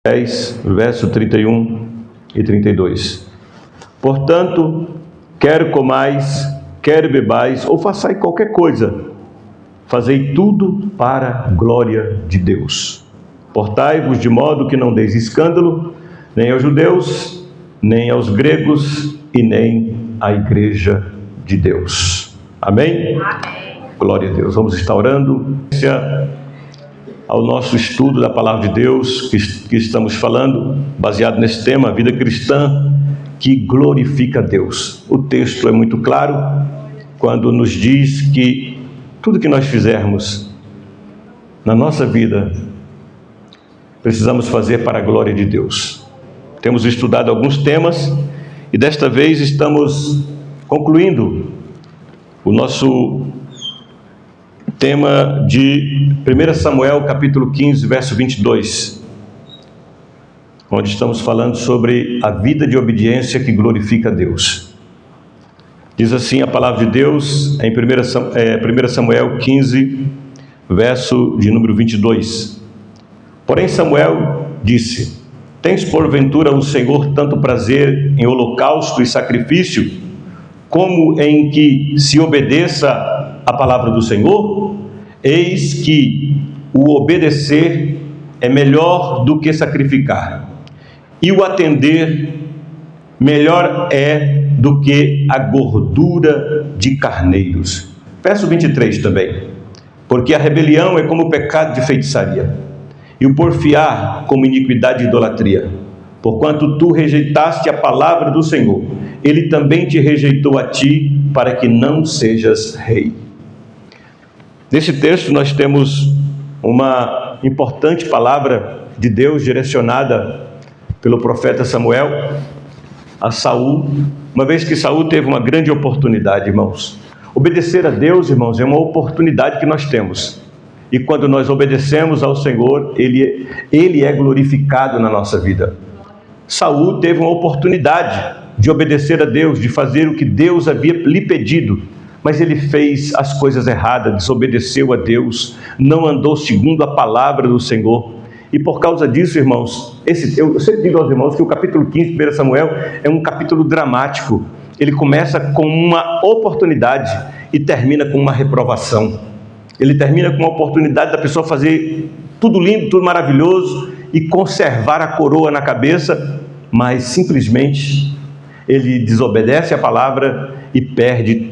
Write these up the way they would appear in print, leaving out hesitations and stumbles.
10, verso 31 e 32. Portanto, quer comais, quer bebais, ou façais qualquer coisa, fazei tudo para a glória de Deus. Portai-vos de modo que não deis escândalo, nem aos judeus, nem aos gregos, e nem à igreja de Deus. Amém? Amém. Glória a Deus. Vamos estar orando ao nosso estudo da Palavra de Deus, que estamos falando, baseado nesse tema, a vida cristã que glorifica a Deus. O texto é muito claro quando nos diz que tudo que nós fizermos na nossa vida, precisamos fazer para a glória de Deus. Temos estudado alguns temas e desta vez estamos concluindo o nosso tema de 1 Samuel, capítulo 15, verso 22, onde estamos falando sobre a vida de obediência que glorifica a Deus. Diz assim a palavra de Deus em 1 Samuel 15, verso de número 22. Porém Samuel disse: tens porventura o Senhor tanto prazer em holocausto e sacrifício, como em que se obedeça a palavra do Senhor? Eis que o obedecer é melhor do que sacrificar, e o atender melhor é do que a gordura de carneiros. Verso 23 também. Porque a rebelião é como o pecado de feitiçaria, e o porfiar como iniquidade e idolatria. Porquanto tu rejeitaste a palavra do Senhor, Ele também te rejeitou a ti, para que não sejas rei. Nesse texto nós temos uma importante palavra de Deus direcionada pelo profeta Samuel a Saul, uma vez que Saul teve uma grande oportunidade, irmãos. Obedecer a Deus, irmãos, é uma oportunidade que nós temos. E quando nós obedecemos ao Senhor, Ele é glorificado na nossa vida. Saul teve uma oportunidade de obedecer a Deus, de fazer o que Deus havia lhe pedido, mas ele fez as coisas erradas, desobedeceu a Deus, não andou segundo a palavra do Senhor. E por causa disso, irmãos, eu sempre digo aos irmãos que o capítulo 15 de 1 Samuel é um capítulo dramático. Ele começa com uma oportunidade e termina com uma reprovação. Ele termina com uma oportunidade da pessoa fazer tudo lindo, tudo maravilhoso e conservar a coroa na cabeça, mas simplesmente ele desobedece a palavra e perde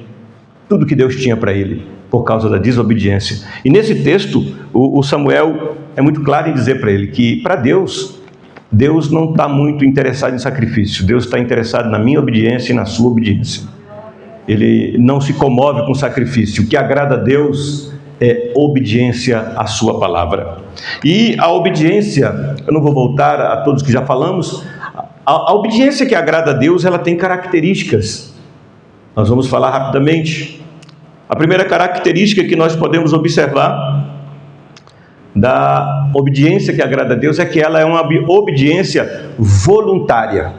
tudo que Deus tinha para ele, por causa da desobediência. E nesse texto, o Samuel é muito claro em dizer para ele que, para Deus, Deus não está muito interessado em sacrifício. Deus está interessado na minha obediência e na sua obediência. Ele não se comove com sacrifício. O que agrada a Deus é obediência à sua palavra. E a obediência, eu não vou voltar a todos que já falamos, a obediência que agrada a Deus, ela tem características. Nós vamos falar rapidamente. A primeira característica que nós podemos observar da obediência que agrada a Deus é que ela é uma obediência voluntária.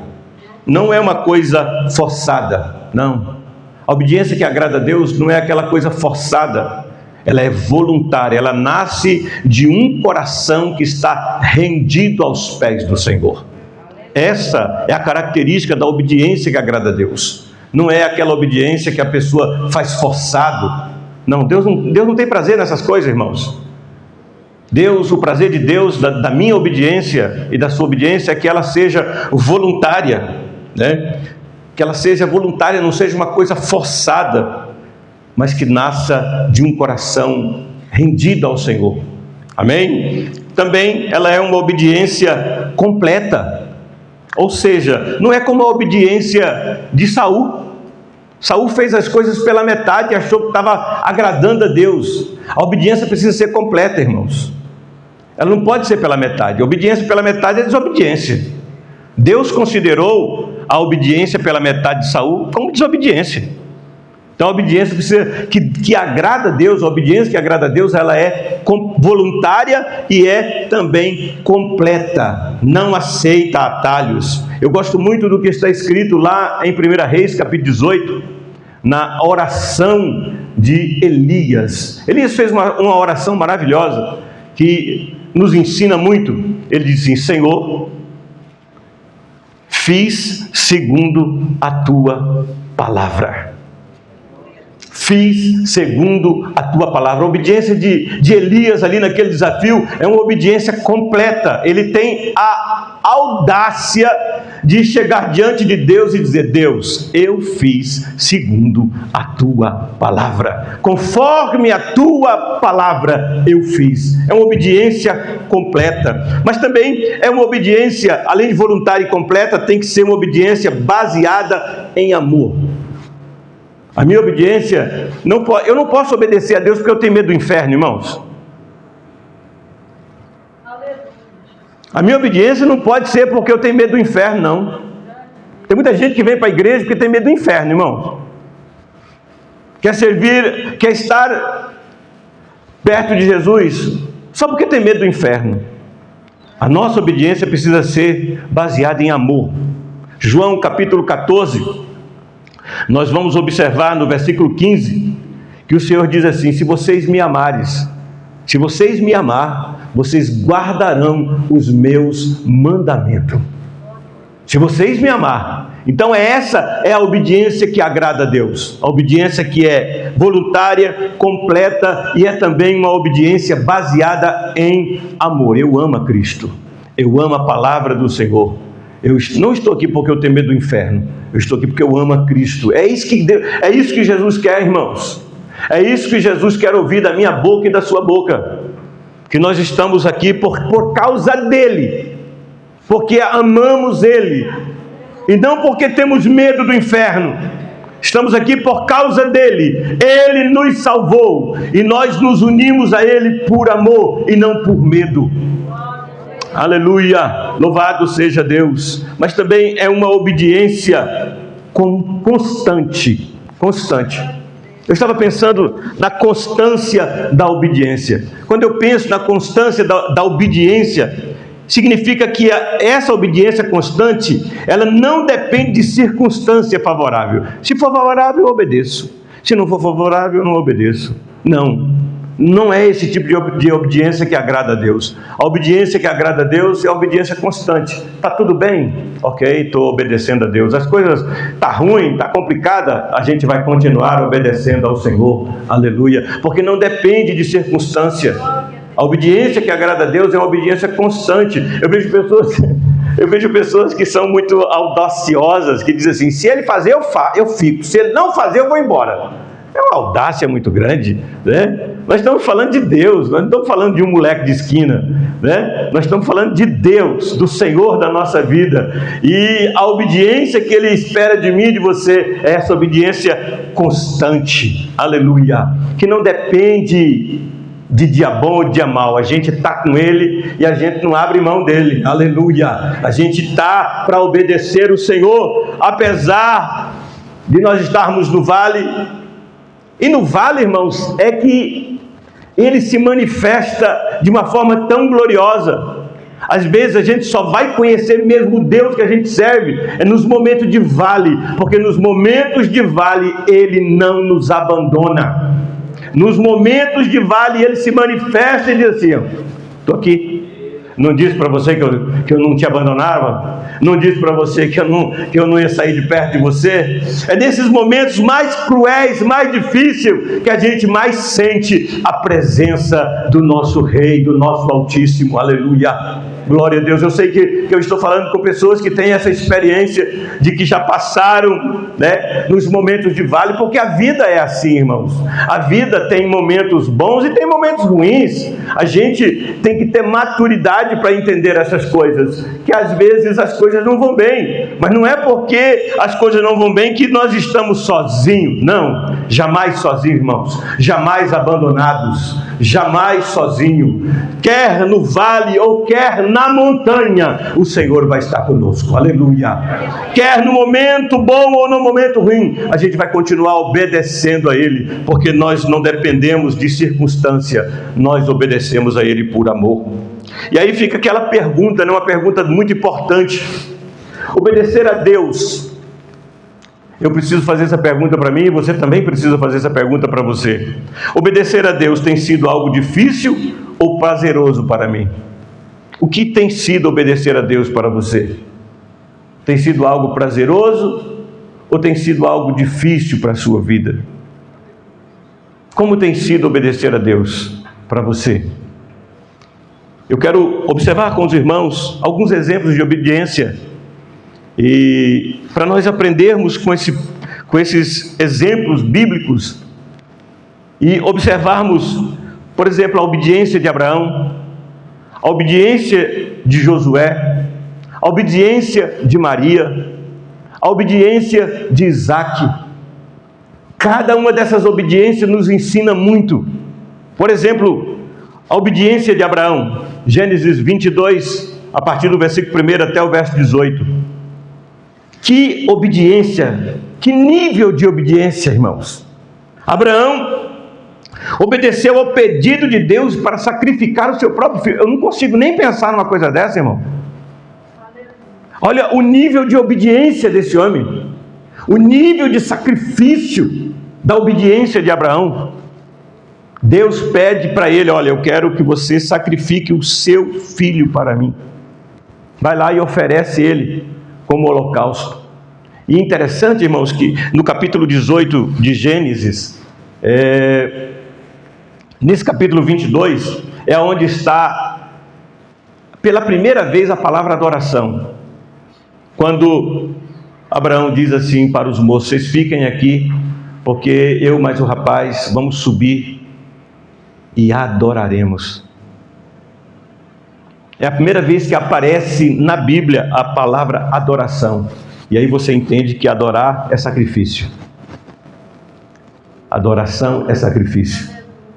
Não é uma coisa forçada, não. A obediência que agrada a Deus não é aquela coisa forçada. Ela é voluntária, ela nasce de um coração que está rendido aos pés do Senhor. Essa é a característica da obediência que agrada a Deus. Não é aquela obediência que a pessoa faz forçado. Não, Deus não tem prazer nessas coisas, irmãos. O prazer de Deus, da minha obediência e da sua obediência, é que ela seja voluntária, né? Que ela seja voluntária, não seja uma coisa forçada, mas que nasça de um coração rendido ao Senhor. Amém? Também ela é uma obediência completa. Ou seja, não é como a obediência de Saul. Saul fez as coisas pela metade e achou que estava agradando a Deus. A obediência precisa ser completa, irmãos. Ela não pode ser pela metade. A obediência pela metade é desobediência. Deus considerou a obediência pela metade de Saul como desobediência. Então a obediência que agrada a Deus, a obediência que agrada a Deus, ela é voluntária e é também completa, não aceita atalhos. Eu gosto muito do que está escrito lá em 1 Reis, capítulo 18, na oração de Elias. Elias fez uma oração maravilhosa, que nos ensina muito. Ele diz assim: Senhor, fiz segundo a tua palavra. Fiz segundo a tua palavra. A obediência de Elias ali naquele desafio é uma obediência completa. Ele tem a audácia de chegar diante de Deus e dizer: Deus, eu fiz segundo a tua palavra. Conforme a tua palavra eu fiz. É uma obediência completa. Mas também é uma obediência, além de voluntária e completa, tem que ser uma obediência baseada em amor. A minha obediência, eu não posso obedecer a Deus porque eu tenho medo do inferno, irmãos. A minha obediência não pode ser porque eu tenho medo do inferno, não. Tem muita gente que vem para a igreja porque tem medo do inferno, irmãos. Quer servir, quer estar perto de Jesus só porque tem medo do inferno. A nossa obediência precisa ser baseada em amor. João capítulo 14... nós vamos observar no versículo 15, que o Senhor diz assim: se vocês me amares, se vocês me amar, vocês guardarão os meus mandamentos. Se vocês me amar. Então essa é a obediência que agrada a Deus. A obediência que é voluntária, completa, e é também uma obediência baseada em amor. Eu amo a Cristo. Eu amo a palavra do Senhor. Eu não estou aqui porque eu tenho medo do inferno. Eu estou aqui porque eu amo a Cristo. É isso que Jesus quer, irmãos. É isso que Jesus quer ouvir da minha boca e da sua boca. Que nós estamos aqui por causa dEle. Porque amamos Ele. E não porque temos medo do inferno. Estamos aqui por causa dEle. Ele nos salvou. E nós nos unimos a Ele por amor e não por medo. Aleluia, louvado seja Deus. Mas também é uma obediência constante. Eu estava pensando na constância da obediência. Quando eu penso na constância da obediência, significa que essa obediência constante, ela não depende de circunstância favorável. Se for favorável, eu obedeço. Se não for favorável, eu não obedeço. Não é esse tipo de obediência que agrada a Deus. A obediência que agrada a Deus é a obediência constante. Está tudo bem? Ok, estou obedecendo a Deus. As coisas estão ruim, está complicada, a gente vai continuar obedecendo ao Senhor. Aleluia. Porque não depende de circunstância. A obediência que agrada a Deus é uma obediência constante. Eu vejo pessoas que são muito audaciosas, que dizem assim: se ele fazer, eu fico. Se ele não fazer, eu vou embora. É uma audácia muito grande, né? Nós estamos falando de Deus, nós não estamos falando de um moleque de esquina, né? Nós estamos falando de Deus, do Senhor da nossa vida. E a obediência que Ele espera de mim e de você é essa obediência constante, aleluia, que não depende de dia bom ou dia mau. A gente está com Ele e a gente não abre mão dEle, aleluia. A gente está para obedecer o Senhor, apesar de nós estarmos no vale. E no vale, irmãos, é que Ele se manifesta de uma forma tão gloriosa. Às vezes a gente só vai conhecer mesmo o Deus que a gente serve é nos momentos de vale, porque nos momentos de vale Ele não nos abandona. Nos momentos de vale Ele se manifesta e diz assim: estou aqui. Não disse para você que eu não te abandonava? Não disse para você que eu não ia sair de perto de você? É nesses momentos mais cruéis, mais difíceis, que a gente mais sente a presença do nosso Rei, do nosso Altíssimo. Aleluia! Glória a Deus. Eu sei que eu estou falando com pessoas que têm essa experiência de que já passaram, né, nos momentos de vale, porque a vida é assim, irmãos. A vida tem momentos bons e tem momentos ruins. A gente tem que ter maturidade para entender essas coisas, que às vezes as coisas não vão bem, mas não é porque as coisas não vão bem que nós estamos sozinhos. Não, jamais sozinhos, irmãos, jamais abandonados, jamais sozinho. Quer no vale ou quer na montanha, o Senhor vai estar conosco, aleluia. Quer no momento bom ou no momento ruim, a gente vai continuar obedecendo a Ele, porque nós não dependemos de circunstância, nós obedecemos a Ele por amor. E aí fica aquela pergunta, né? Uma pergunta muito importante: obedecer a Deus. Eu preciso fazer essa pergunta para mim e você também precisa fazer essa pergunta para você. Obedecer a Deus tem sido algo difícil ou prazeroso para mim? O que tem sido obedecer a Deus para você? Tem sido algo prazeroso ou tem sido algo difícil para a sua vida? Como tem sido obedecer a Deus para você? Eu quero observar com os irmãos alguns exemplos de obediência e para nós aprendermos com esses exemplos bíblicos e observarmos, por exemplo, a obediência de Abraão, a obediência de Josué, a obediência de Maria, a obediência de Isaac. Cada uma dessas obediências nos ensina muito. Por exemplo, a obediência de Abraão, Gênesis 22, a partir do versículo 1 até o verso 18. Que obediência, que nível de obediência, irmãos. Abraão obedeceu ao pedido de Deus para sacrificar o seu próprio filho. Eu não consigo nem pensar numa coisa dessa, irmão. Olha o nível de obediência desse homem, o nível de sacrifício da obediência de Abraão. Deus pede para ele: olha, eu quero que você sacrifique o seu filho para mim. Vai lá e oferece ele como holocausto. E interessante, irmãos, que no capítulo 18 de Gênesis, nesse capítulo 22, é onde está pela primeira vez a palavra adoração. Quando Abraão diz assim para os moços: vocês fiquem aqui, porque eu mais o rapaz vamos subir e adoraremos. É a primeira vez que aparece na Bíblia a palavra adoração. E aí você entende que adorar é sacrifício. Adoração é sacrifício.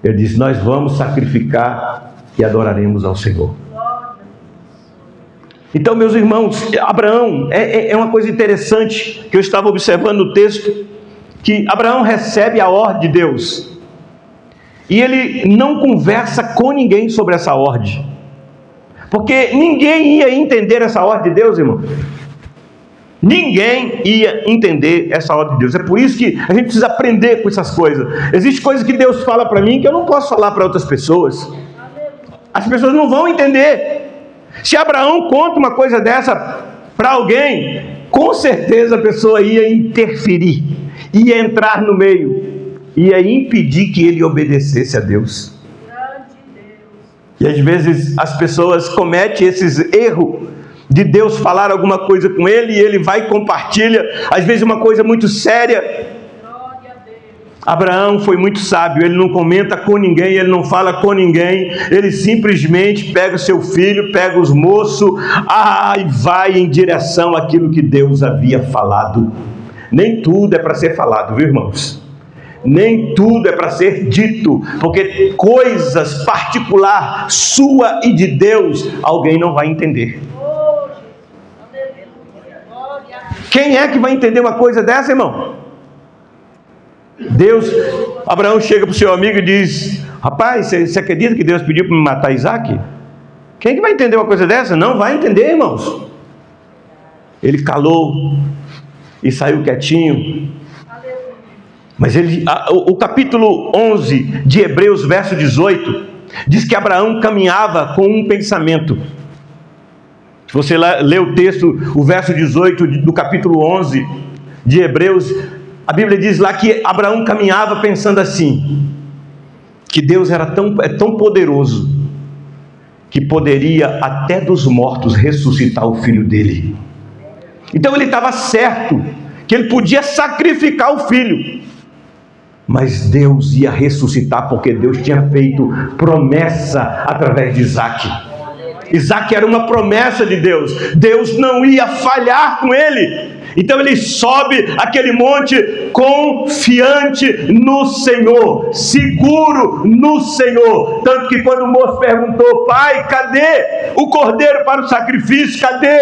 Ele diz: nós vamos sacrificar e adoraremos ao Senhor. Então, meus irmãos, Abraão, é uma coisa interessante que eu estava observando no texto, que Abraão recebe a ordem de Deus, e ele não conversa com ninguém sobre essa ordem, porque ninguém ia entender essa ordem de Deus, irmão. Ninguém ia entender essa ordem de Deus. É por isso que a gente precisa aprender com essas coisas. Existem coisas que Deus fala para mim que eu não posso falar para outras pessoas. As pessoas não vão entender. Se Abraão conta uma coisa dessa para alguém, com certeza a pessoa ia interferir, ia entrar no meio, ia impedir que ele obedecesse a Deus. E às vezes as pessoas cometem esses erros de Deus falar alguma coisa com ele, e ele vai e compartilha, às vezes uma coisa muito séria. Abraão foi muito sábio, ele não comenta com ninguém, ele não fala com ninguém, ele simplesmente pega o seu filho, pega os moços, e vai em direção àquilo que Deus havia falado. Nem tudo é para ser falado, viu, irmãos? Nem tudo é para ser dito, porque coisas particular sua e de Deus, alguém não vai entender. Quem é que vai entender uma coisa dessa, irmão? Abraão chega para o seu amigo e diz: rapaz, você acredita que Deus pediu para me matar Isaac? Quem é que vai entender uma coisa dessa? Não vai entender, irmãos. Ele calou e saiu quietinho. Mas o capítulo 11 de Hebreus, verso 18, diz que Abraão caminhava com um pensamento. Se você lê o texto, o verso 18 do capítulo 11 de Hebreus, a Bíblia diz lá que Abraão caminhava pensando assim, que Deus era tão poderoso, que poderia até dos mortos ressuscitar o filho dele. Então ele estava certo, que ele podia sacrificar o filho, mas Deus ia ressuscitar, porque Deus tinha feito promessa através de Isaac. Isaac era uma promessa de Deus, Deus não ia falhar com ele. Então ele sobe aquele monte confiante no Senhor, seguro no Senhor. Tanto que quando o moço perguntou: pai, cadê o cordeiro para o sacrifício? Cadê?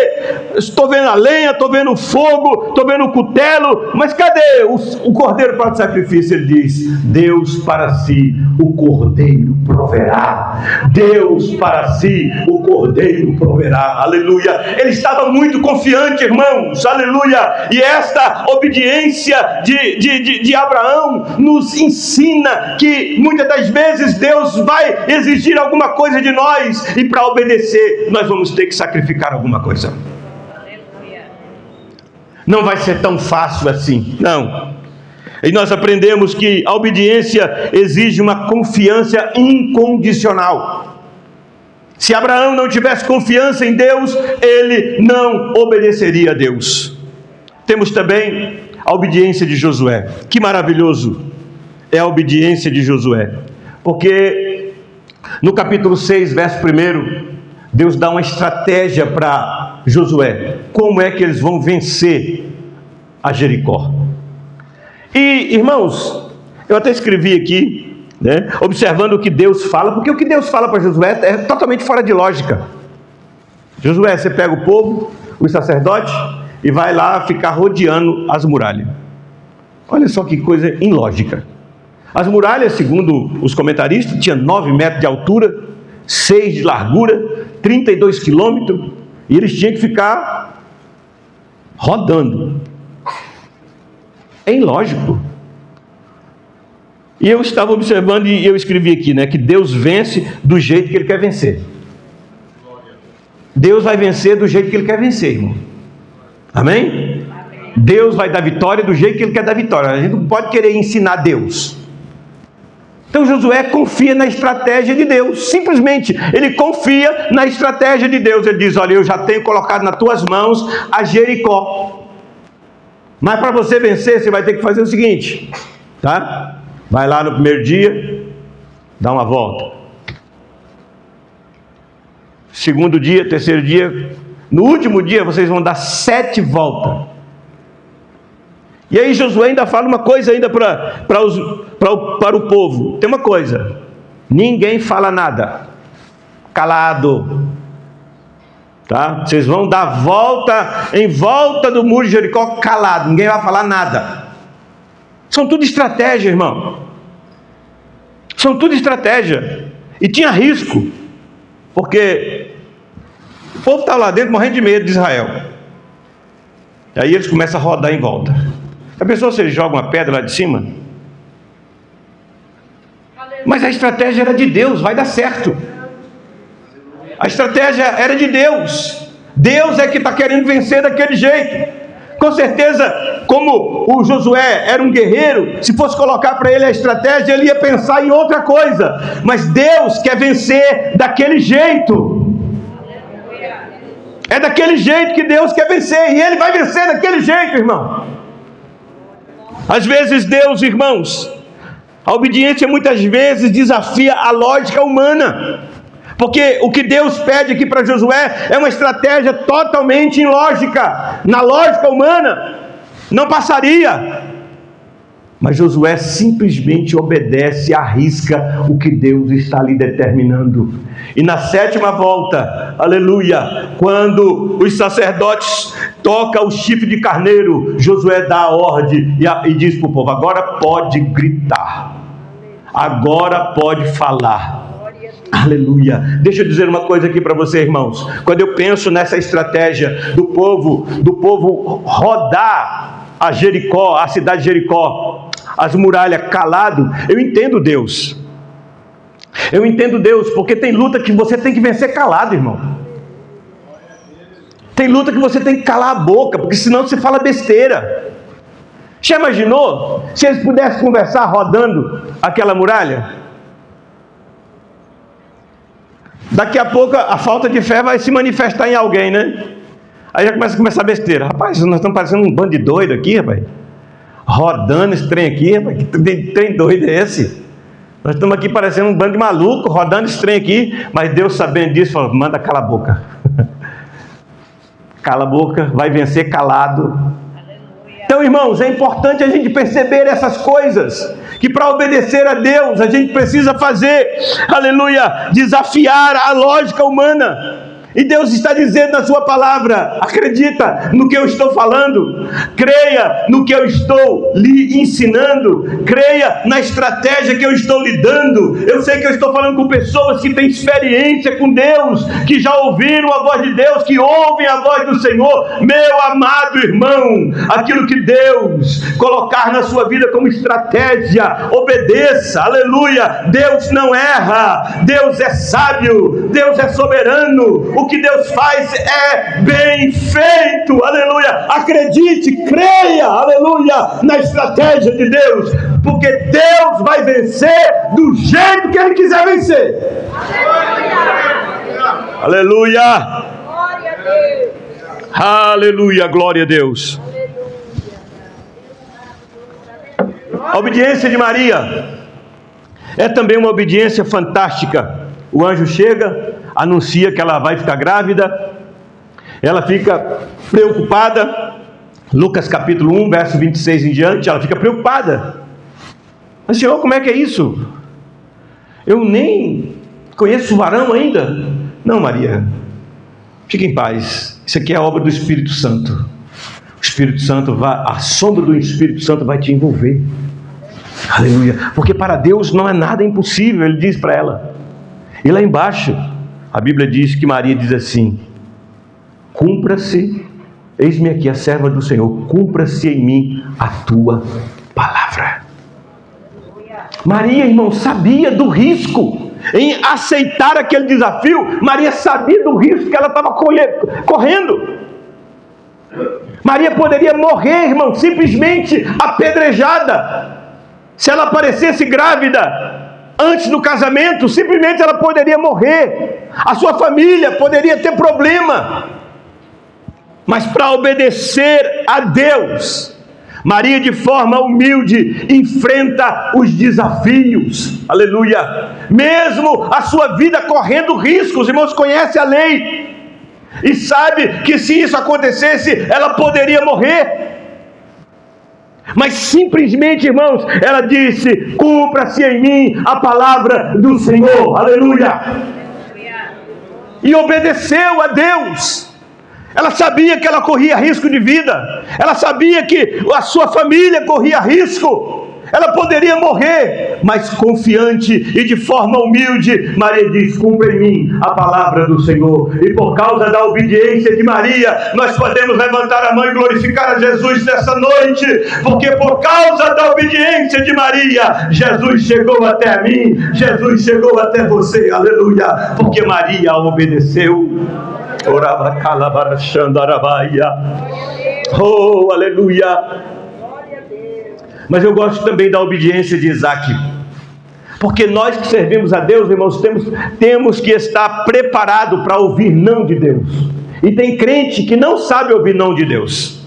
Estou vendo a lenha, estou vendo o fogo, estou vendo o cutelo, mas cadê o cordeiro para o sacrifício? Ele diz: Deus para si o cordeiro proverá. Deus para si o cordeiro proverá. Aleluia. Ele estava muito confiante, irmãos. Aleluia. aleluia. E esta obediência de Abraão nos ensina que muitas das vezes Deus vai exigir alguma coisa de nós, e para obedecer nós vamos ter que sacrificar alguma coisa. Não vai ser tão fácil assim, não. E nós aprendemos que a obediência exige uma confiança incondicional. Se Abraão não tivesse confiança em Deus, ele não obedeceria a Deus. Temos também a obediência de Josué. Que maravilhoso é a obediência de Josué. Porque no capítulo 6, verso 1, Deus dá uma estratégia para Josué. Como é que eles vão vencer a Jericó? E, irmãos, eu até escrevi aqui, observando o que Deus fala, porque o que Deus fala para Josué é totalmente fora de lógica. Josué, você pega o povo, os sacerdotes, e vai lá ficar rodeando as muralhas. Olha só que coisa ilógica. As muralhas, segundo os comentaristas, tinham 9 metros de altura, 6 de largura, 32 quilômetros, e eles tinham que ficar rodando. É ilógico. E eu estava observando, e eu escrevi aqui, que Deus vence do jeito que Ele quer vencer. Deus vai vencer do jeito que Ele quer vencer, irmão. Amém? Deus vai dar vitória do jeito que Ele quer dar vitória. A gente não pode querer ensinar Deus. Então Josué confia na estratégia de Deus. Simplesmente, ele confia na estratégia de Deus. Ele diz, olha, eu já tenho colocado nas tuas mãos a Jericó. Mas para você vencer, você vai ter que fazer o seguinte, tá? Vai lá no primeiro dia, dá uma volta. Segundo dia, terceiro dia, no último dia vocês vão dar 7 voltas. E aí Josué ainda fala uma coisa ainda para o povo. Tem uma coisa, ninguém fala nada, calado. Tá? Vocês vão dar volta em volta do muro de Jericó calado, ninguém vai falar nada. São tudo estratégia, irmão. São tudo estratégia. E tinha risco, porque o povo está lá dentro morrendo de medo de Israel. E aí eles começam a rodar em volta. A pessoa, se eles jogam uma pedra lá de cima, mas a estratégia era de Deus, vai dar certo. A estratégia era de Deus. Deus é que está querendo vencer daquele jeito. Com certeza, como o Josué era um guerreiro, se fosse colocar para ele a estratégia, ele ia pensar em outra coisa. Mas Deus quer vencer daquele jeito. É daquele jeito que Deus quer vencer. E Ele vai vencer daquele jeito, irmão. Às vezes Deus, irmãos, a obediência muitas vezes desafia a lógica humana. Porque o que Deus pede aqui para Josué é uma estratégia totalmente ilógica. Na lógica humana, não passaria. Mas Josué simplesmente obedece e arrisca o que Deus está lhe determinando. E na 7ª volta, aleluia, quando os sacerdotes tocam o chifre de carneiro, Josué dá a ordem e diz para o povo, agora pode gritar, agora pode falar. Aleluia. Deixa eu dizer uma coisa aqui para você, irmãos. Quando eu penso nessa estratégia do povo rodar a Jericó, a cidade de Jericó, as muralhas calado, eu entendo Deus. Eu entendo Deus, porque tem luta que você tem que vencer calado, irmão. Tem luta que você tem que calar a boca, porque senão você fala besteira. Já imaginou se eles pudessem conversar rodando aquela muralha? Daqui a pouco a falta de fé vai se manifestar em alguém, né? Aí já começa a começar besteira. Rapaz, nós estamos parecendo um bando de doido aqui, rapaz. Rodando esse trem aqui, rapaz. Que trem doido é esse? Nós estamos aqui parecendo um bando de maluco, rodando esse trem aqui. Mas Deus, sabendo disso, falou, manda cala a boca. Cala a boca, vai vencer calado. Então, irmãos, é importante a gente perceber essas coisas, que para obedecer a Deus, a gente precisa fazer, aleluia, desafiar a lógica humana. E Deus está dizendo na sua palavra: acredita no que eu estou falando, creia no que eu estou lhe ensinando, creia na estratégia que eu estou lhe dando. Eu sei que eu estou falando com pessoas que têm experiência com Deus, que já ouviram a voz de Deus, que ouvem a voz do Senhor. Meu amado irmão, aquilo que Deus colocar na sua vida como estratégia, obedeça, aleluia. Deus não erra, Deus é sábio, Deus é soberano. O que Deus faz é bem feito, aleluia. Acredite, creia, aleluia, na estratégia de Deus, porque Deus vai vencer do jeito que Ele quiser vencer. Aleluia, aleluia, glória a Deus. A obediência de Maria é também uma obediência fantástica. O anjo chega, anuncia que ela vai ficar grávida, ela fica preocupada. Lucas capítulo 1, verso 26 em diante, ela fica preocupada. Mas Senhor, como é que é isso? Eu nem conheço o varão ainda. Não, Maria, fique em paz, isso aqui é a obra do Espírito Santo. O Espírito Santo a sombra do Espírito Santo vai te envolver. Aleluia, porque para Deus não é nada impossível, Ele diz para ela. E lá embaixo, a Bíblia diz que Maria diz assim: cumpra-se, eis-me aqui a serva do Senhor, cumpra-se em mim a tua palavra. Maria, irmão, sabia do risco em aceitar aquele desafio. Maria sabia do risco que ela estava correndo. Maria poderia morrer, irmão, simplesmente apedrejada. Se ela aparecesse grávida antes do casamento, simplesmente ela poderia morrer. A sua família poderia ter problema. Mas para obedecer a Deus, Maria, de forma humilde, enfrenta os desafios. Aleluia. Mesmo a sua vida correndo riscos. Os irmãos conhecem a lei e sabe que se isso acontecesse, ela poderia morrer. Mas simplesmente, irmãos, ela disse: cumpra-se em mim a palavra do Senhor. Aleluia. E obedeceu a Deus. Ela sabia que ela corria risco de vida. Ela sabia que a sua família corria risco. Ela poderia morrer, mas confiante e de forma humilde, Maria diz: cumpra em mim a palavra do Senhor. E por causa da obediência de Maria, nós podemos levantar a mão e glorificar a Jesus nessa noite, porque por causa da obediência de Maria, Jesus chegou até mim, Jesus chegou até você, aleluia, porque Maria obedeceu. Oh, aleluia. Mas eu gosto também da obediência de Isaac, porque nós que servimos a Deus, irmãos, temos que estar preparados para ouvir não de Deus. E tem crente que não sabe ouvir não de Deus.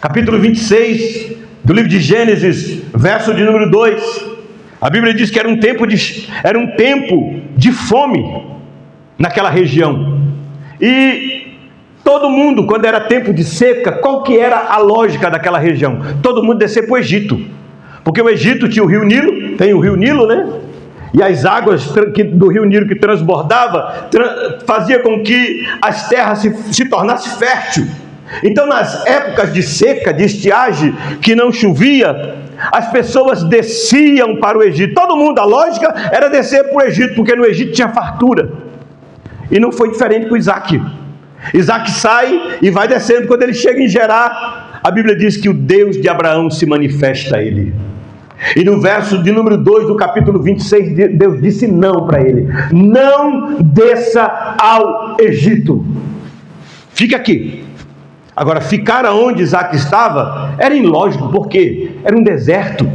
Capítulo 26 do livro de Gênesis, verso de número 2, a Bíblia diz que era um tempo de fome naquela região. E todo mundo, quando era tempo de seca, qual que era a lógica daquela região? Todo mundo descer para o Egito, porque o Egito tinha o rio Nilo, tem o rio Nilo, né? E as águas do rio Nilo que transbordava, fazia com que as terras se tornassem férteis. Então, nas épocas de seca, de estiagem, que não chovia, as pessoas desciam para o Egito. Todo mundo, a lógica era descer para o Egito, porque no Egito tinha fartura. E não foi diferente com Isaac. Isaac sai e vai descendo. Quando ele chega em Gerar, a Bíblia diz que o Deus de Abraão se manifesta a ele. E no verso de número 2 do capítulo 26, Deus disse não para ele: não desça ao Egito, fica aqui. Agora, ficar aonde Isaac estava era ilógico, porque era um deserto,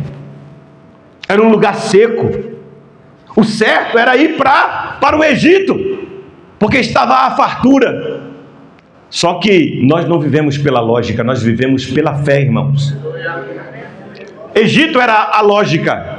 era um lugar seco. O certo era ir para o Egito, porque estava a fartura. Só que nós não vivemos pela lógica, nós vivemos pela fé, irmãos. Egito era a lógica,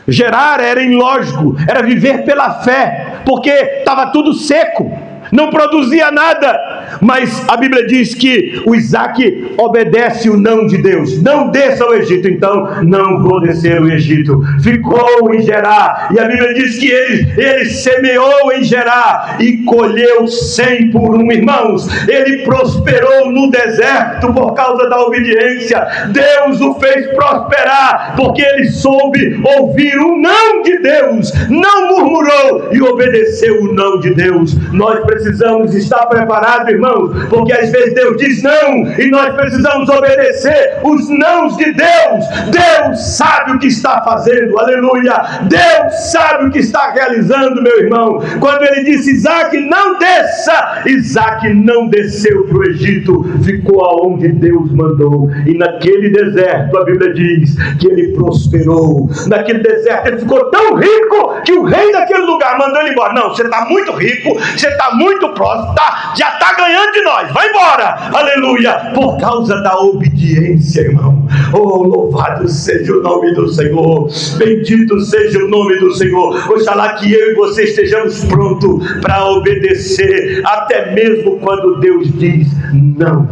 Gerar era ilógico, era viver pela fé, porque estava tudo seco, não produzia nada, mas a Bíblia diz que o Isaac obedece o não de Deus: não desça ao Egito. Então, não vou descer ao Egito. Ficou em Gerar, e a Bíblia diz que ele semeou em Gerar e colheu 100 por 1, irmãos. Ele prosperou no deserto por causa da obediência. Deus o fez prosperar, porque ele soube ouvir o não de Deus, não murmurou e obedeceu o não de Deus. Nós precisamos estar preparados, irmãos, porque às vezes Deus diz não e nós precisamos obedecer os nãos de Deus. Deus sabe o que está fazendo, aleluia. Deus sabe o que está realizando, meu irmão. Quando ele disse: Isaac, não desça, Isaac não desceu para o Egito, ficou aonde Deus mandou. E naquele deserto, a Bíblia diz que ele prosperou. Naquele deserto ele ficou tão rico que o rei daquele lugar mandou ele embora. Não, você está muito rico, você está muito próximo, já está ganhando de nós, vai embora, aleluia, por causa da obediência, irmão. Oh, louvado seja o nome do Senhor, bendito seja o nome do Senhor. Oxalá que eu e você estejamos prontos para obedecer, até mesmo quando Deus diz não.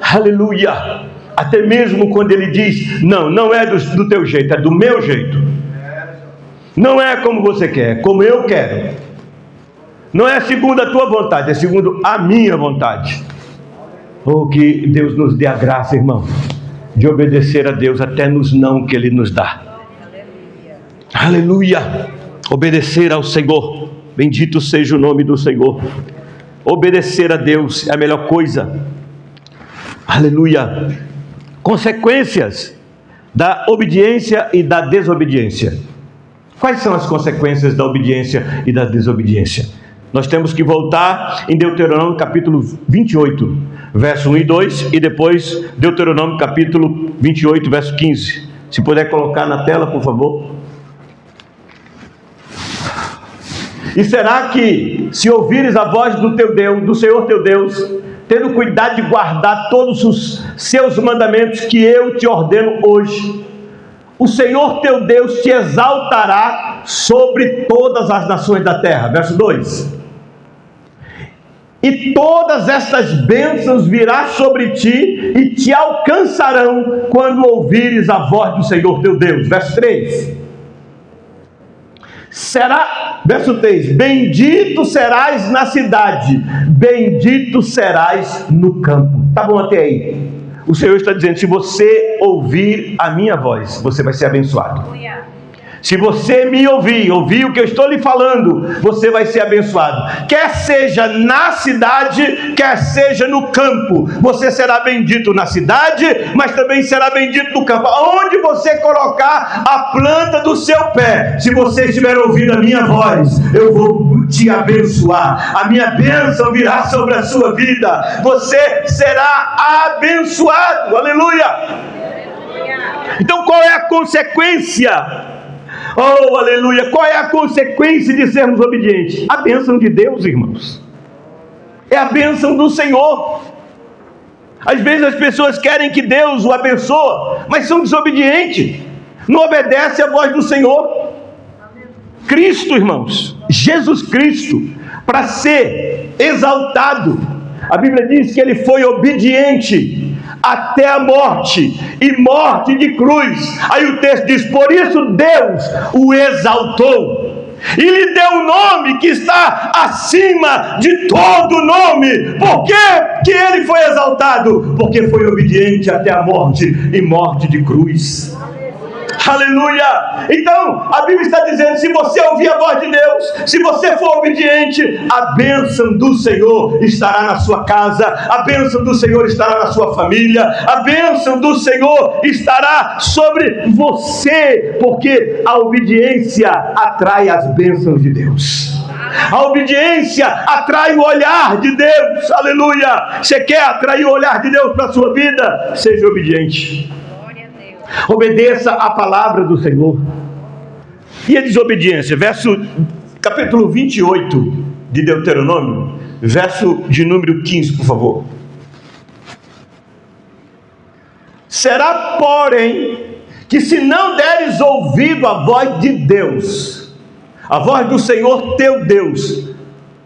Aleluia. Até mesmo quando ele diz não, não é do teu jeito, é do meu jeito. Não é como você quer, como eu quero. Não é segundo a tua vontade, é segundo a minha vontade. Oh, que Deus nos dê a graça, irmão, de obedecer a Deus até nos não que Ele nos dá. Aleluia. Obedecer ao Senhor. Bendito seja o nome do Senhor. Obedecer a Deus é a melhor coisa. Aleluia. Consequências da obediência e da desobediência. Quais são as consequências da obediência e da desobediência? Nós temos que voltar em Deuteronômio capítulo 28, verso 1 e 2, e depois Deuteronômio capítulo 28, verso 15. Se puder colocar na tela, por favor. E será que, se ouvires a voz do teu Deus, do Senhor teu Deus, tendo cuidado de guardar todos os seus mandamentos que eu te ordeno hoje, o Senhor teu Deus te exaltará sobre todas as nações da terra. Verso 2. E todas estas bênçãos virão sobre ti e te alcançarão quando ouvires a voz do Senhor teu Deus. Verso 3. Verso 3. Bendito serás na cidade, bendito serás no campo. Tá bom até aí? O Senhor está dizendo: se você ouvir a minha voz, você vai ser abençoado. Se você me ouvir o que eu estou lhe falando, você vai ser abençoado. Quer seja na cidade, quer seja no campo. Você será bendito na cidade, mas também será bendito no campo. Aonde você colocar a planta do seu pé, se você estiver ouvindo a minha voz, eu vou te abençoar. A minha bênção virá sobre a sua vida. Você será abençoado. Aleluia! Então qual é a consequência? Oh, aleluia! Qual é a consequência de sermos obedientes? A bênção de Deus, irmãos. É a bênção do Senhor. Às vezes as pessoas querem que Deus o abençoe, mas são desobedientes. Não obedecem à voz do Senhor. Cristo, irmãos, Jesus Cristo, para ser exaltado, a Bíblia diz que ele foi obediente até a morte, e morte de cruz. Aí o texto diz: por isso Deus o exaltou e lhe deu um nome que está acima de todo nome. Por que ele foi exaltado? Porque foi obediente até a morte, e morte de cruz. Aleluia! Então, a Bíblia está dizendo: se você ouvir a voz de Deus, se você for obediente, a bênção do Senhor estará na sua casa, a bênção do Senhor estará na sua família, a bênção do Senhor estará sobre você, porque a obediência atrai as bênçãos de Deus. A obediência atrai o olhar de Deus. Aleluia! Você quer atrair o olhar de Deus para a sua vida? Seja obediente. Obedeça a palavra do Senhor. E a desobediência? Capítulo 28 de Deuteronômio, verso de número 15, por favor. Será, porém, que se não deres ouvido à voz de Deus, a voz do Senhor teu Deus,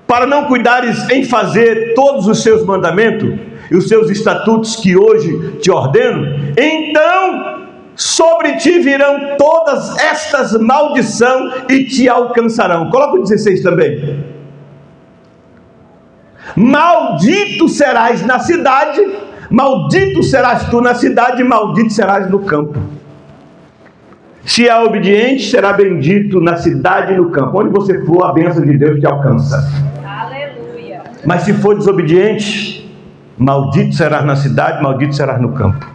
para não cuidares em fazer todos os seus mandamentos e os seus estatutos que hoje te ordeno, então sobre ti virão todas estas maldições e te alcançarão. Coloca o 16 também. Maldito serás na cidade, maldito serás tu na cidade, maldito serás no campo. Se é obediente, será bendito na cidade e no campo. Onde você for, a bênção de Deus te alcança. Aleluia. Mas se for desobediente, maldito serás na cidade, maldito serás no campo.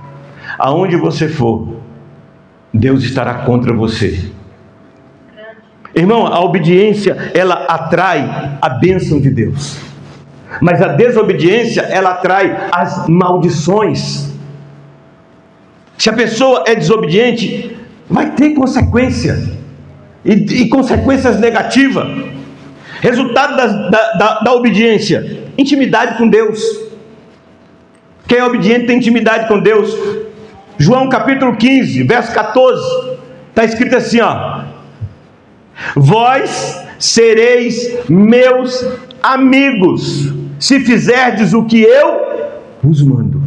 Aonde você for, Deus estará contra você. Irmão, a obediência, ela atrai a bênção de Deus. Mas a desobediência, ela atrai as maldições. Se a pessoa é desobediente, vai ter consequência. E consequências negativas. Resultado da obediência: intimidade com Deus. Quem é obediente tem intimidade com Deus. João capítulo 15, verso 14, está escrito assim, ó: vós sereis meus amigos, se fizerdes o que eu vos mando.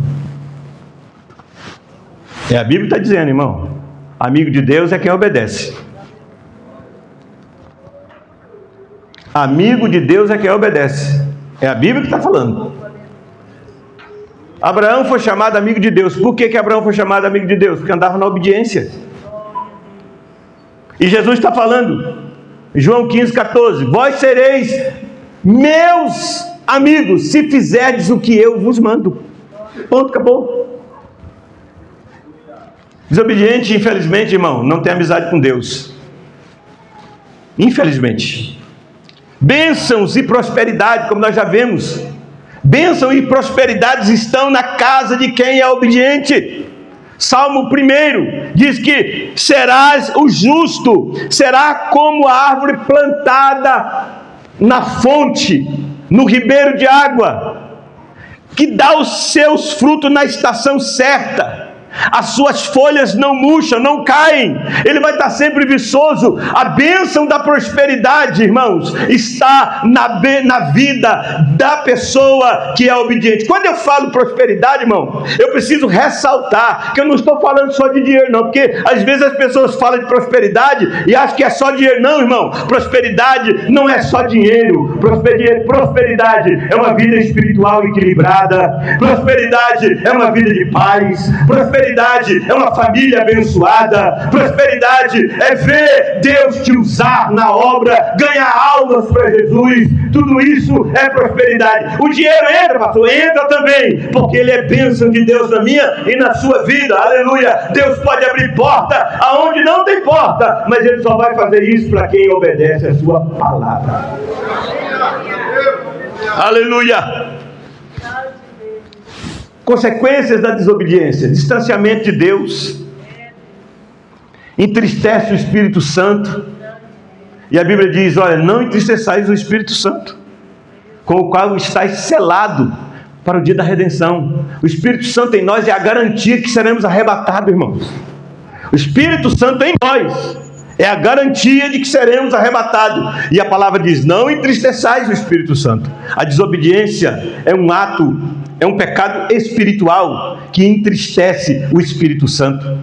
A Bíblia está dizendo, irmão, amigo de Deus é quem obedece. Amigo de Deus é quem obedece. É a Bíblia que está falando. Abraão foi chamado amigo de Deus. Por que Abraão foi chamado amigo de Deus? Porque andava na obediência. E Jesus está falando, João 15, 14: vós sereis meus amigos, se fizerdes o que eu vos mando. Ponto, acabou. Desobediente, infelizmente, irmão, não tem amizade com Deus. Infelizmente. Bênçãos e prosperidade, como nós já vemos, bênção e prosperidades estão na casa de quem é obediente. Salmo 1 diz que serás o justo, será como a árvore plantada na fonte, no ribeiro de água, que dá os seus frutos na estação certa. As suas folhas não murcham, não caem. Ele vai estar sempre viçoso. A bênção da prosperidade, irmãos, está na vida da pessoa que é obediente. Quando eu falo prosperidade, irmão, eu preciso ressaltar que eu não estou falando só de dinheiro, não. Porque às vezes as pessoas falam de prosperidade e acham que é só dinheiro. Não, irmão, prosperidade não é só dinheiro. Prosperidade é uma vida espiritual equilibrada. Prosperidade é uma vida de paz. Prosperidade é uma família abençoada. Prosperidade é ver Deus te usar na obra, ganhar almas para Jesus. Tudo isso é prosperidade. O dinheiro entra, pastor? Entra também, porque ele é bênção de Deus na minha e na sua vida. Aleluia. Deus pode abrir porta aonde não tem porta, mas ele só vai fazer isso para quem obedece a sua palavra. Aleluia. Consequências da desobediência: distanciamento de Deus, entristece o Espírito Santo. E a Bíblia diz: olha, não entristeçais o Espírito Santo, com o qual estáis selado para o dia da redenção. O Espírito Santo em nós é a garantia que seremos arrebatados, irmãos. O Espírito Santo em nós é a garantia de que seremos arrebatados. E a palavra diz: não entristeçais o Espírito Santo. A desobediência é um ato, é um pecado espiritual que entristece o Espírito Santo,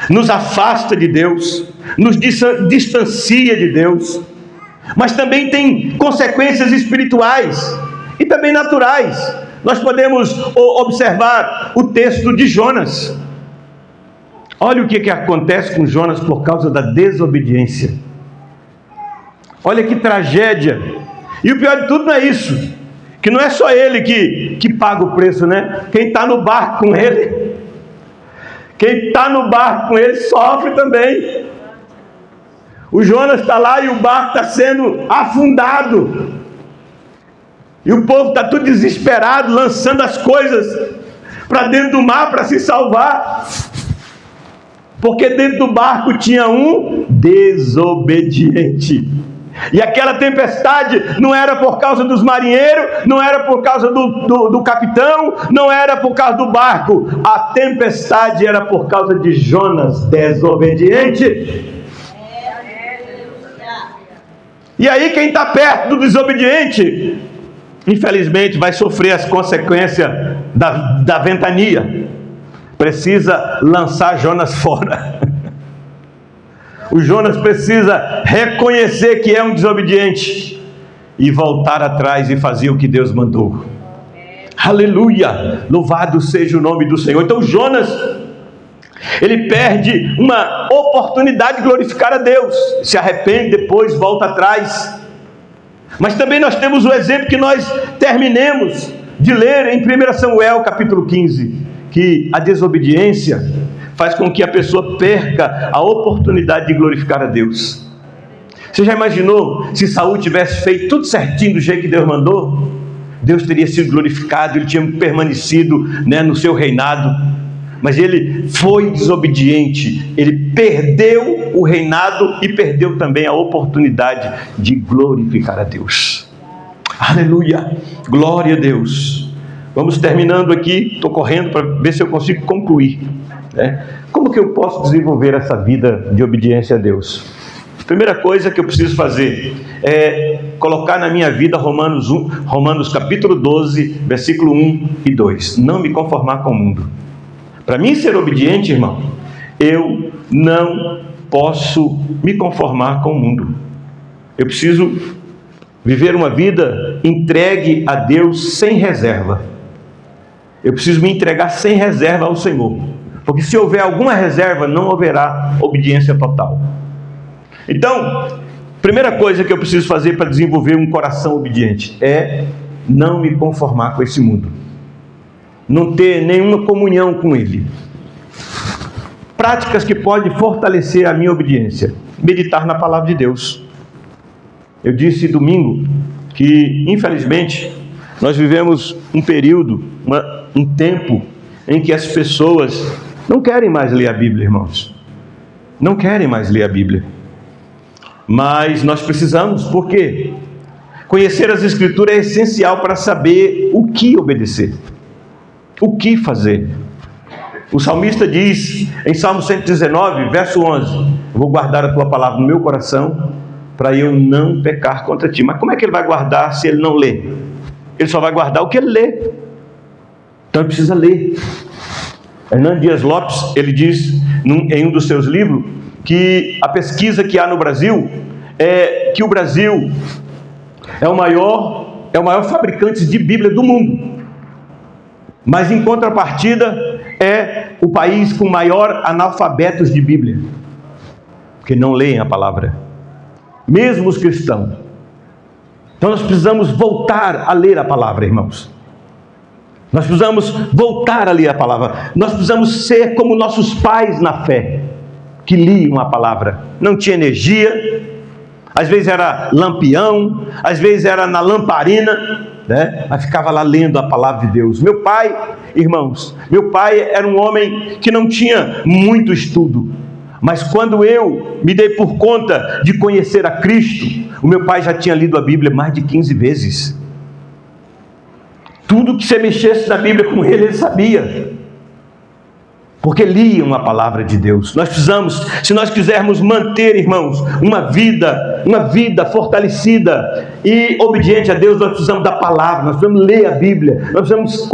nos afasta de Deus, nos distancia de Deus. Mas também tem consequências espirituais e também naturais. Nós podemos observar o texto de Jonas. Olha o que acontece com Jonas por causa da desobediência. Olha que tragédia. E o pior de tudo não é isso, que não é só ele que paga o preço, né? Quem está no barco com ele, sofre também. O Jonas está lá e o barco está sendo afundado. E o povo está tudo desesperado, lançando as coisas para dentro do mar para se salvar. Porque dentro do barco tinha um desobediente. E aquela tempestade não era por causa dos marinheiros, não era por causa do capitão, não era por causa do barco. A tempestade era por causa de Jonas, desobediente. E aí quem está perto do desobediente, infelizmente vai sofrer as consequências da ventania. Precisa lançar Jonas fora. O Jonas precisa reconhecer que é um desobediente e voltar atrás e fazer o que Deus mandou. Aleluia! Louvado seja o nome do Senhor. Então Jonas, ele perde uma oportunidade de glorificar a Deus. Se arrepende, depois volta atrás. Mas também nós temos o exemplo que nós terminemos de ler em 1 Samuel capítulo 15, que a desobediência faz com que a pessoa perca a oportunidade de glorificar a Deus. Você já imaginou se Saul tivesse feito tudo certinho do jeito que Deus mandou? Deus teria sido glorificado, ele tinha permanecido, no seu reinado. Mas ele foi desobediente, ele perdeu o reinado e perdeu também a oportunidade de glorificar a Deus. Aleluia, glória a Deus. Vamos terminando aqui, estou correndo para ver se eu consigo concluir. Como que eu posso desenvolver essa vida de obediência a Deus? Primeira coisa que eu preciso fazer é colocar na minha vida Romanos capítulo 12, versículo 1 e 2. Não me conformar com o mundo. Para mim ser obediente, irmão, eu não posso me conformar com o mundo. Eu preciso viver uma vida entregue a Deus sem reserva. Eu preciso me entregar sem reserva ao Senhor. Porque se houver alguma reserva, não haverá obediência total. Então, primeira coisa que eu preciso fazer para desenvolver um coração obediente é não me conformar com esse mundo. Não ter nenhuma comunhão com ele. Práticas que podem fortalecer a minha obediência. Meditar na palavra de Deus. Eu disse domingo que, infelizmente, nós vivemos um período, um tempo em que as pessoas não querem mais ler a Bíblia, irmãos. Não querem mais ler a Bíblia. Mas nós precisamos, por quê? Conhecer as Escrituras é essencial para saber o que obedecer. O que fazer? O salmista diz em Salmo 119, verso 11: vou guardar a tua palavra no meu coração, para eu não pecar contra ti. Mas como é que ele vai guardar se ele não lê? Ele só vai guardar o que ele lê. Então ele precisa ler. Hernando Dias Lopes, ele diz em um dos seus livros, que a pesquisa que há no Brasil é que o Brasil é o maior fabricante de Bíblia do mundo. Mas em contrapartida é o país com maior analfabetos de Bíblia, porque não leem a palavra, mesmo os cristãos. Então nós precisamos voltar a ler a palavra, irmãos. Nós precisamos voltar a ler a palavra. Nós precisamos ser como nossos pais na fé, que liam a palavra. Não tinha energia, às vezes era lampião, às vezes era na lamparina, mas ficava lá lendo a palavra de Deus. Meu pai, irmãos, era um homem que não tinha muito estudo, mas quando eu me dei por conta de conhecer a Cristo, o meu pai já tinha lido a Bíblia mais de 15 vezes. Tudo que você mexesse na Bíblia com ele sabia, porque liam a palavra de Deus. Nós precisamos, se nós quisermos manter, irmãos, uma vida fortalecida e obediente a Deus, nós precisamos da palavra, nós precisamos ler a Bíblia, nós precisamos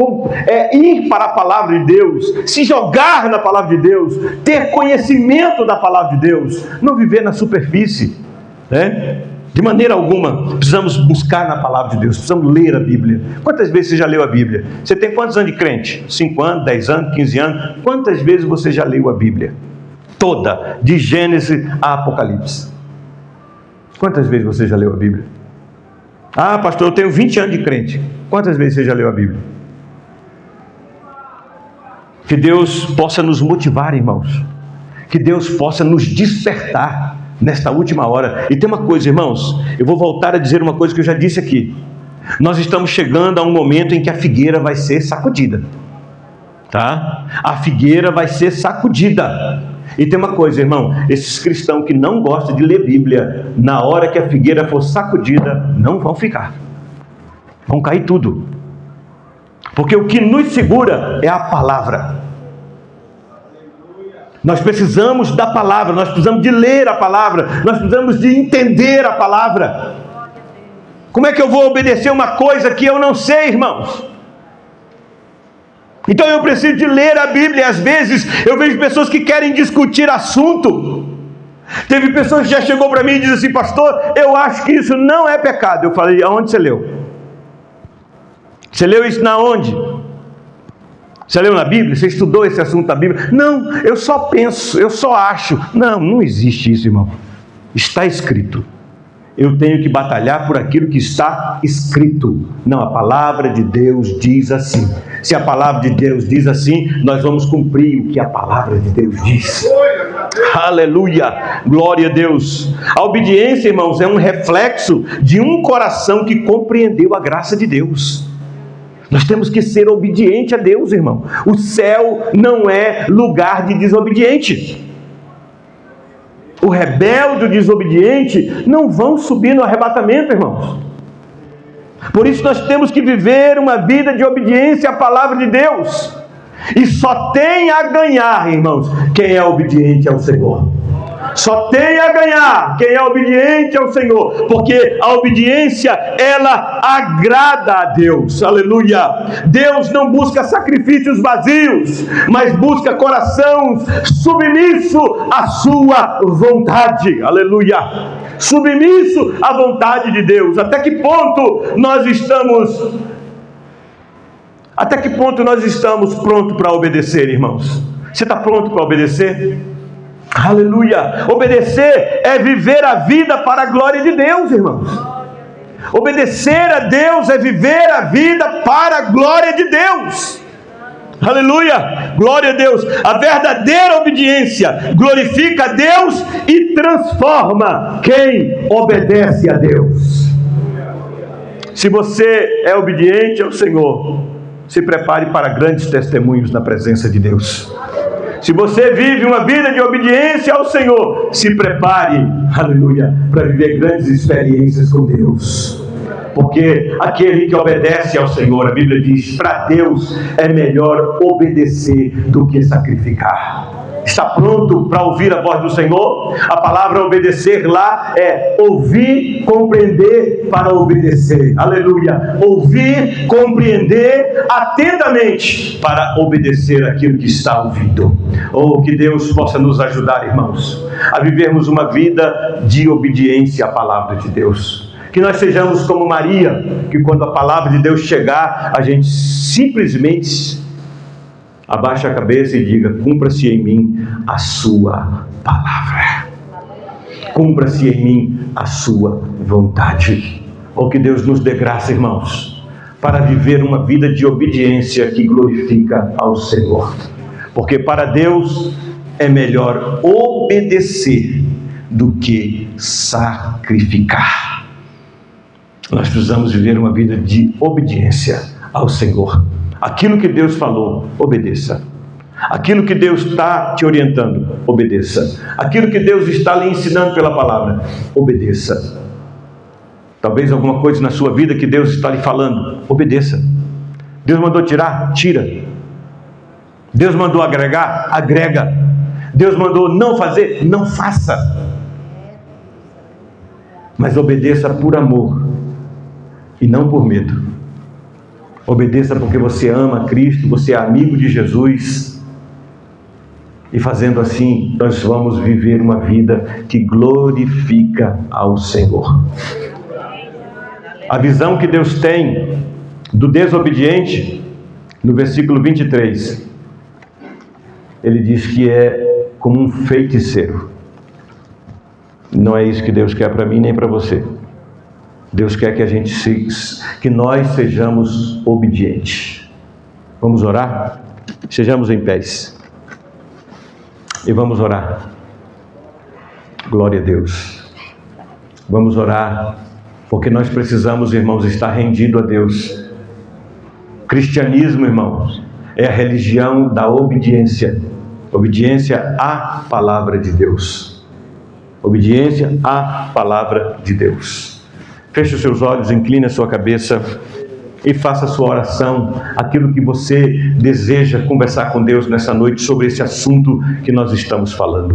ir para a palavra de Deus, se jogar na palavra de Deus, ter conhecimento da palavra de Deus, não viver na superfície, De maneira alguma, precisamos buscar na palavra de Deus, precisamos ler a Bíblia. Quantas vezes você já leu a Bíblia? Você tem quantos anos de crente? 5 anos, 10 anos, 15 anos? Quantas vezes você já leu a Bíblia? Toda, de Gênesis a Apocalipse. Quantas vezes você já leu a Bíblia? Ah, pastor, eu tenho 20 anos de crente. Quantas vezes você já leu a Bíblia? Que Deus possa nos motivar, irmãos. Que Deus possa nos despertar nesta última hora. E tem uma coisa, irmãos, eu vou voltar a dizer uma coisa que eu já disse aqui. Nós estamos chegando a um momento em que a figueira vai ser sacudida, tá? A figueira vai ser sacudida. E tem uma coisa, irmão, esses cristãos que não gostam de ler Bíblia, na hora que a figueira for sacudida, não vão ficar, vão cair tudo, porque o que nos segura é a palavra. Nós precisamos da palavra, nós precisamos de ler a palavra, nós precisamos de entender a palavra. Como é que eu vou obedecer uma coisa que eu não sei, irmãos? Então eu preciso de ler a Bíblia. E às vezes eu vejo pessoas que querem discutir assunto. Teve pessoas que já chegou para mim e disse assim: pastor, eu acho que isso não é pecado. Eu falei: aonde você leu? Você leu isso na onde? Você leu na Bíblia? Você estudou esse assunto na Bíblia? Não, eu só penso, eu só acho. Não, não existe isso, irmão. Está escrito. Eu tenho que batalhar por aquilo que está escrito. Não, a palavra de Deus diz assim. Se a palavra de Deus diz assim, nós vamos cumprir o que a palavra de Deus diz. Aleluia, glória a Deus. A obediência, irmãos, é um reflexo de um coração que compreendeu a graça de Deus. Nós temos que ser obediente a Deus, irmão. O céu não é lugar de desobediente. O rebelde, o desobediente, não vão subir no arrebatamento, irmãos. Por isso nós temos que viver uma vida de obediência à palavra de Deus. E só tem a ganhar, irmãos, quem é obediente ao Senhor. Só tem a ganhar quem é obediente ao Senhor, porque a obediência, ela agrada a Deus. Aleluia. Deus não busca sacrifícios vazios, mas busca coração submisso à sua vontade. Aleluia. Submisso à vontade de Deus. Até que ponto nós estamos prontos para obedecer, irmãos? Você está pronto para obedecer? Aleluia. Obedecer é viver a vida para a glória de Deus, irmãos. Obedecer a Deus é viver a vida para a glória de Deus. Aleluia, glória a Deus. A verdadeira obediência glorifica a Deus e transforma quem obedece a Deus. Se você é obediente ao Senhor, se prepare para grandes testemunhos na presença de Deus. Se você vive uma vida de obediência ao Senhor, se prepare, aleluia, para viver grandes experiências com Deus. Porque aquele que obedece ao Senhor, a Bíblia diz, para Deus é melhor obedecer do que sacrificar. Está pronto para ouvir a voz do Senhor? A palavra obedecer lá é ouvir, compreender para obedecer. Aleluia. Ouvir, compreender atentamente para obedecer aquilo que está ouvindo. Oh, que Deus possa nos ajudar, irmãos, a vivermos uma vida de obediência à palavra de Deus. Que nós sejamos como Maria, que quando a palavra de Deus chegar, a gente simplesmente abaixa a cabeça e diga: cumpra-se em mim a sua palavra. Cumpra-se em mim a sua vontade. Oh, que Deus nos dê graça, irmãos, para viver uma vida de obediência que glorifica ao Senhor. Porque para Deus é melhor obedecer do que sacrificar. Nós precisamos viver uma vida de obediência ao Senhor. Aquilo que Deus falou, obedeça. Aquilo que Deus está te orientando, obedeça. Aquilo que Deus está lhe ensinando pela palavra, obedeça. Talvez alguma coisa na sua vida que Deus está lhe falando, obedeça. Deus mandou tirar, tira. Deus mandou agregar, agrega. Deus mandou não fazer, não faça. Mas obedeça por amor e não por medo. Obedeça porque você ama Cristo, você é amigo de Jesus. E fazendo assim, nós vamos viver uma vida que glorifica ao Senhor. A visão que Deus tem do desobediente, no versículo 23, ele diz que é como um feiticeiro. Não é isso que Deus quer para mim nem para você. Deus quer que nós sejamos obedientes. Vamos orar? Sejamos em pés e vamos orar. Glória a Deus. Vamos orar, porque nós precisamos, irmãos, estar rendido a Deus. Cristianismo, irmãos, é a religião da obediência. Obediência à palavra de Deus. Obediência à palavra de Deus. Feche os seus olhos, incline a sua cabeça e faça a sua oração, aquilo que você deseja conversar com Deus nessa noite sobre esse assunto que nós estamos falando.